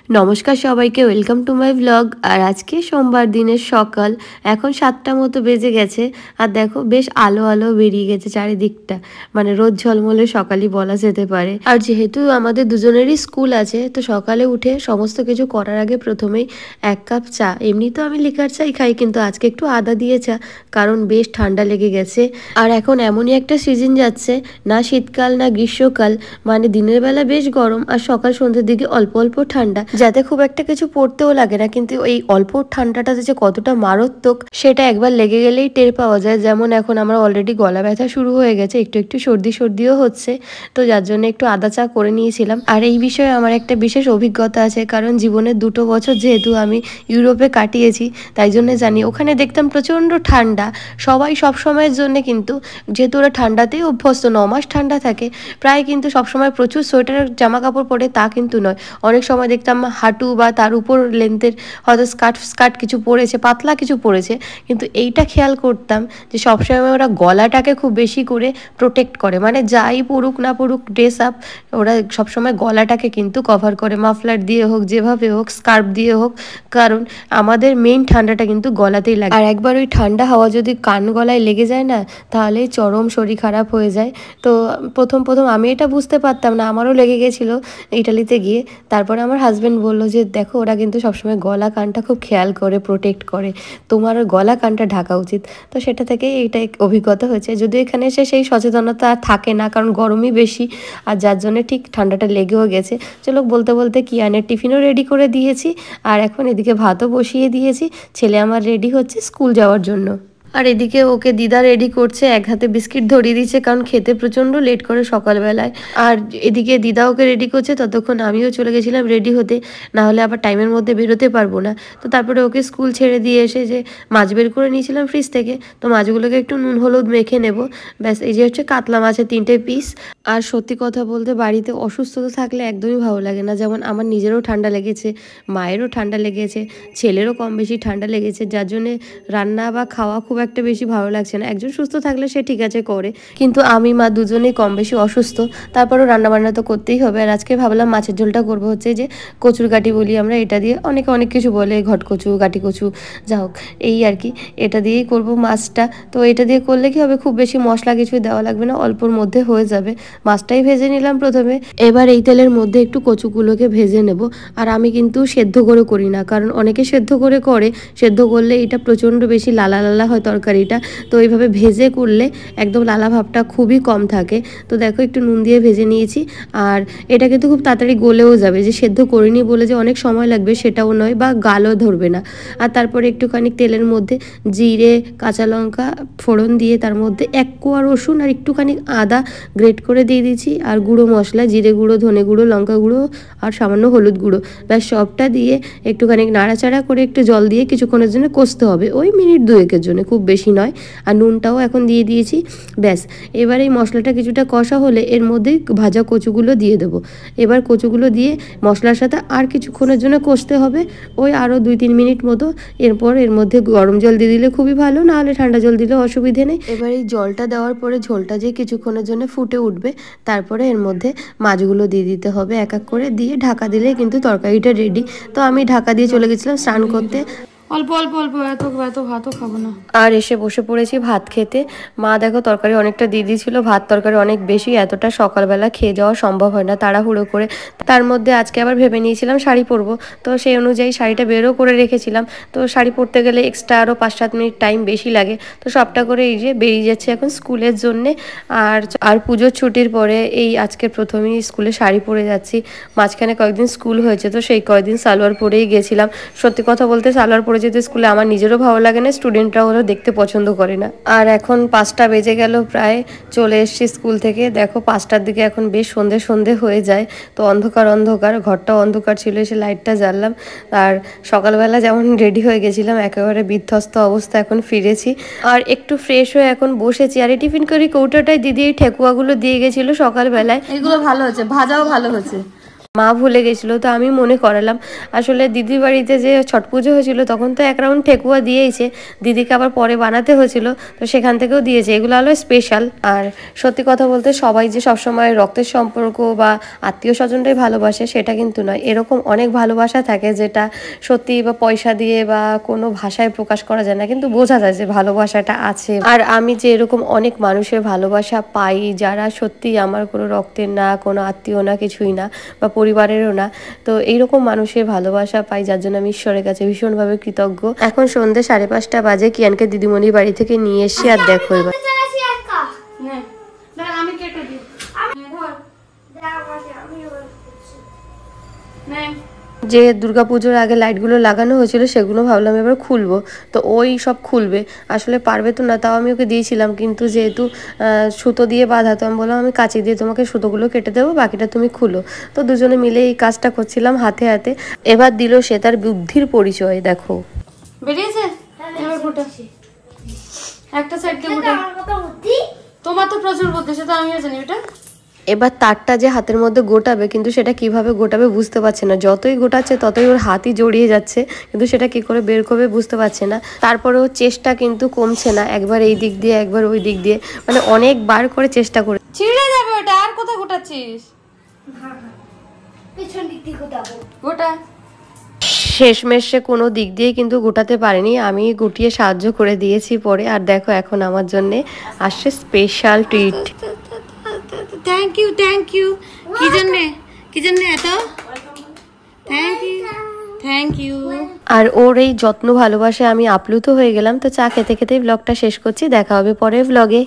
নমস্কার সবাইকে, welcome to my blog. আর আজকে সোমবার দিনের সকাল, এখন 7টা মতো বেজে গেছে। আর দেখো বেশ আলো আলো বেরিয়ে গেছে চারিদিকটা, মানে রোদ ঝলমলে সকালই বলা যেতে পারে। আর যেহেতু আমাদের দুজনেরই স্কুল আছে, তো সকালে উঠে সমস্ত কিছু করার আগে প্রথমেই 1 কাপ চা। এমনি তো আমি লিকার চাই খাই, কিন্তু আজকে একটু আদা দিয়ে চা, কারণ বেশ ঠান্ডা লেগে গেছে। আর এখন এমনই একটা সিজন যাচ্ছে, না শীতকাল না গ্রীষ্মকাল, মানে দিনের বেলা বেশ গরম আর সকাল সন্ধ্যের দিকে অল্প অল্প ঠান্ডা, যাতে খুব একটা কিছু পড়তেও লাগে না। কিন্তু এই অল্প ঠান্ডাটা যে কতটা মারাত্মক সেটা একবার লেগে গেলেই টের পাওয়া যায়। যেমন এখন আমার অলরেডি গলা ব্যথা শুরু হয়ে গেছে, একটু একটু সর্দিও হচ্ছে, তো যার জন্য একটু আদা চা করে নিয়েছিলাম। আর এই বিষয়ে আমার একটা বিশেষ অভিজ্ঞতা আছে, কারণ জীবনের 2টো বছর যেহেতু আমি ইউরোপে কাটিয়েছি, তাই জন্য জানি ওখানে দেখতাম প্রচণ্ড ঠান্ডা। সবাই সব সময়ের জন্য, কিন্তু যেহেতু ওরা ঠান্ডাতেই অভ্যস্ত, 9 মাস ঠান্ডা থাকে প্রায়, কিন্তু সবসময় প্রচুর সোয়েটারের জামা কাপড় পরে তা কিন্তু নয়। অনেক সময় দেখতাম হাঁটু বা তার উপর লেন্থের হয়তো স্কার্ট কিছু পরেছে, পাতলা কিছু পরেছে, কিন্তু এইটা খেয়াল করতাম যে সবসময় ওরা গলাটাকে খুব বেশি করে প্রোটেক্ট করে, মানে যাই পরুক না পরুক ড্রেস আপ, ওরা সবসময় গলাটাকে কিন্তু কভার করে, মাফলার দিয়ে হোক, যেভাবে হোক, স্কার্ফ দিয়ে হোক, কারণ আমাদের মেইন ঠান্ডাটা কিন্তু গলাতেই লাগে। আর একবার ওই ঠান্ডা হাওয়া যদি কান গলায় লেগে যায় না, তাহলেই চরম শরীর খারাপ হয়ে যায়। তো প্রথম আমি এটা বুঝতে পারতাম না, আমারও লেগে গেছিলো ইটালিতে গিয়ে। তারপরে আমার হাজব্যান্ড বললো যে দেখো, ওরা কিন্তু সবসময় গলা কানটা খুব খেয়াল করে, প্রোটেক্ট করে, তোমার গলা কানটা ঢাকা উচিত। তো সেটা থেকে এইটা অভিজ্ঞতা হয়েছে। যদিও এখানে এসে সেই সচেতনতা থাকে না, কারণ গরমই বেশি, আর যার জন্য ঠিক ঠান্ডাটা লেগেও গেছে। চলো বলতে বলতে কিয়ানের টিফিনও রেডি করে দিয়েছি, আর এখন এদিকে ভাতও বসিয়ে দিয়েছি। ছেলে আমার রেডি হচ্ছে স্কুল যাওয়ার জন্য। আর এদিকে ওকে দিদা রেডি করছে, এক হাতে বিস্কিট ধরিয়ে দিচ্ছে, কারণ খেতে প্রচণ্ড লেট করে সকালবেলায়। আর এদিকে দিদা ওকে রেডি করছে, ততক্ষণ আমিও চলে গেছিলাম রেডি হতে, না হলে আবার টাইমের মধ্যে বেরোতে পারবো না। তো তারপরে ওকে স্কুল ছেড়ে দিয়ে এসে যে মাছ বের করে নিয়েছিলাম ফ্রিজ থেকে, তো মাছগুলোকে একটু নুন হলুদ মেখে নেব। ব্যাস, এই যে হচ্ছে কাতলা মাছের 3টে পিস। আর সত্যি কথা বলতে বাড়িতে অসুস্থতা থাকলে একদমই ভালো লাগে না। যেমন আমার নিজেরও ঠান্ডা লেগেছে, মায়েরও ঠান্ডা লেগেছে, ছেলেরও কম বেশি ঠান্ডা লেগেছে, যার জন্যে রান্না বা খাওয়া খুব একটা বেশি ভালো লাগছে না। একজন সুস্থ থাকলে সে ঠিক আছে করে, কিন্তু আমি মা দুজনেই কম বেশি অসুস্থ, তারপরও রান্নাবান্না তো করতেই হবে। আর আজকে ভাবলাম মাছের ঝোলটা করবো হচ্ছে যে কচুর গাঁটি বলি আমরা, এটা দিয়ে অনেকে অনেক কিছু বলে, ঘটকচু, গাঁটি কচু, যা হোক এই আর কি, এটা দিয়েই করবো মাছটা। তো এটা দিয়ে করলে কি হবে, খুব বেশি মশলা কিছু দেওয়া লাগবে না, অল্পর মধ্যে হয়ে যাবে। মাছটাই ভেজে নিলাম প্রথমে, এবার এই তেলের মধ্যে একটু কচুগুলোকে ভেজে নেব। আর আমি কিন্তু সেদ্ধ করে করি না, কারণ অনেকে সেদ্ধ করে করে, সেদ্ধ করলে এটা প্রচণ্ড বেশি লালা লালা হয় তরকারিটা। তো এইভাবে ভেজে করলে একদম লালা ভাবটা খুবই কম থাকে। তো দেখো একটু নুন দিয়ে ভেজে নিয়েছি, আর এটা কিন্তু খুব তাড়াতাড়ি গলেও যাবে, যে সেদ্ধ করিনি বলে যে অনেক সময় লাগবে সেটাও নয়, বা গালও ধরবে না। আর তারপরে একটুখানি তেলের মধ্যে জিরে, কাঁচা লঙ্কা ফোড়ন দিয়ে, তার মধ্যে 1 কোয়া রসুন আর একটুখানি আদা গ্রেট করে দিয়ে দিয়েছি, আর গুঁড়ো মশলা, জিরে গুঁড়ো, ধনে গুঁড়ো, লঙ্কা গুঁড়ো, আর সামান্য হলুদ গুঁড়ো, ব্যাস সবটা দিয়ে একটুখানি নাড়াচাড়া করে একটু জল দিয়ে কিছুক্ষণের জন্য কষতে হবে, ওই মিনিট 2-এর জন্য, খুব বেশি নয়। আর নুনটাও এখন দিয়ে দিয়েছি। ব্যাস, এবার এই মশলাটা কিছুটা কষা হলে এর মধ্যে ভাজা কচুগুলো দিয়ে দেবো। এবার কচুগুলো দিয়ে মশলার সাথে আর কিছুক্ষণের জন্য কষতে হবে, ওই আরও 2-3 মিনিট মতো। এরপর এর মধ্যে গরম জল দিয়ে দিলে খুবই ভালো, না হলে ঠান্ডা জল দিলেও অসুবিধে নেই। এবার এই জলটা দেওয়ার পরে ঝোলটা যে কিছুক্ষণের জন্য ফুটে উঠবে, তারপরে এর মধ্যে মাছগুলো দিয়ে দিতে হবে, এক এক করে দিয়ে ঢাকা দিলে কিন্তু তরকারিটা রেডি। তো আমি ঢাকা দিয়ে চলে গেছিলাম স্নান করতে, অল্প অল্প অল্প, এত এত ভাতও খাবো না। আর এসে বসে পড়েছি ভাত খেতে। মা দেখো তরকারি অনেকটা দিয়ে দিয়েছিল, ভাত তরকারি অনেক বেশি, এতটা সকালবেলা খেয়ে যাওয়া সম্ভব হয় না তাড়াহুড়ো করে। তার মধ্যে আজকে আবার ভেবে নিয়েছিলাম শাড়ি পরবো, তো সেই অনুযায়ী শাড়িটা বেরও করে রেখেছিলাম। তো শাড়ি পরতে গেলে এক্সট্রা আরও 5-7 মিনিট টাইম বেশি লাগে, তো সবটা করে এই যে বেরিয়ে যাচ্ছে এখন স্কুলের জন্যে। আর পুজোর ছুটির পরে এই আজকে প্রথমেই স্কুলে শাড়ি পরে যাচ্ছি। মাঝখানে কয়েকদিন স্কুল হয়েছে, তো সেই কয়েকদিন সালোয়ার পরেই গেছিলাম। সত্যি কথা বলতে সালোয়ার পরে যেতে স্কুলে আমার নিজেরও ভালো লাগে না, স্টুডেন্টরাও ওরা দেখতে পছন্দ করে না। আর এখন 5টা বেজে গেল প্রায়, চলে এসেছি স্কুল থেকে। দেখো 5টার দিকে এখন বেশ সন্ধে সন্ধে হয়ে যায়, তো অন্ধকার অন্ধকার, ঘরটাও অন্ধকার ছিল, এসে লাইটটা জ্বাললাম। আর সকালবেলা যেমন রেডি হয়ে গেছিলাম, একেবারে বিধ্বস্ত অবস্থা, এখন ফিরেছি আর একটু ফ্রেশ হয়ে এখন বসেছি। আর এই টিফিন করি কৌটোটায় দিদি এই ঠেকুয়াগুলো দিয়ে গেছিলো সকালবেলায়, এগুলো ভালো হচ্ছে, ভাজাও ভালো হচ্ছে। মা ভুলে গেছিলো, তো আমি মনে করালাম। আসলে দিদির বাড়িতে যে ছট পুজো হয়েছিল তখন তো 1 রাউন্ড ঠেকুয়া দিয়েইছে, দিদিকে আবার পরে বানাতে হয়েছিল, তো সেখান থেকেও দিয়েছে। এগুলো হলো স্পেশাল। আর সত্যি কথা বলতে সবাই যে সবসময় রক্তের সম্পর্ক বা আত্মীয় স্বজনটাই ভালোবাসে সেটা কিন্তু নয়। এরকম অনেক ভালোবাসা থাকে যেটা সত্যি বা পয়সা দিয়ে বা কোনো ভাষায় প্রকাশ করা যায় না, কিন্তু বোঝা যায় যে ভালোবাসাটা আছে। আর আমি যে এরকম অনেক মানুষের ভালোবাসা পাই যারা সত্যি আমার কোনো রক্তের না, কোনো আত্মীয় না, কিছুই না, বা পরিবারেরও না, তো এইরকম মানুষের ভালোবাসা পাই, যার জন্য আমি ঈশ্বরের কাছে ভীষণভাবে কৃতজ্ঞ। এখন সন্ধ্যে 5:30 বাজে, কিয়ানকে দিদিমণির বাড়ি থেকে নিয়ে এসছি। আর দেখো এবার আমি কেটে দিই। যে দুর্গাপুজোর আগে লাইটগুলো লাগানো হয়েছিল সেগুলো ভাবলাম এবার খুলবো, তো ওই সব খুলবে। আসলে পারবে তো না, তাও আমি ওকে দিয়েছিলাম, কিন্তু যেহেতু সুতো দিয়ে বাঁধা, তো আমি বললাম আমি কাঁচি দিয়ে তোমাকে সুতোগুলো কেটে দেবো, বাকিটা তুমি খুলো। তো দুজনে মিলে এই কাজটা করছিলাম হাতে হাতে। এবার দিল সে তার বুদ্ধির পরিচয়, দেখো বেরিয়েছে। এবার ফুটো একটা সাইড দিয়ে ফুটো। তোমার তো প্রচুর বুদ্ধি, সেটা আমিও জানি। ওটা এবার তারটা যে হাতের মধ্যে গোটাবে, কিন্তু সেটা কিভাবে গোটাবে বুঝতে পারছে না। যতই গোটাচ্ছে ততই ওর হাতই জড়িয়ে যাচ্ছে, কিন্তু সেটা কি করে বের করবে বুঝতে পারছে না। তারপরেও চেষ্টা কিন্তু কমছে না, একবার এই দিক দিয়ে একবার ওই দিক দিয়ে, মানে অনেকবার করে চেষ্টা করে। ছিঁড়ে যাবে ওটা। আর কোথায় গোটাচ্ছিস? পিছন দিক দিয়ে গোটাবো। গোটা। শেষমেশ সে কোনো দিক দিয়ে কিন্তু গোটাতে পারেনি, আমি গুটিয়ে সাহায্য করে দিয়েছি পরে। আর দেখো এখন আমার জন্য আসছে special treat. Thank you, thank you. কি জন্যে, কি জন্যে এত? Thank you, thank you. আর ওর এই যত্ন ভালোবাসে আমি আপ্লুত হয়ে গেলাম। তো চা খেতে খেতেই ব্লগটা শেষ করছি, দেখা হবে পরের ব্লগে।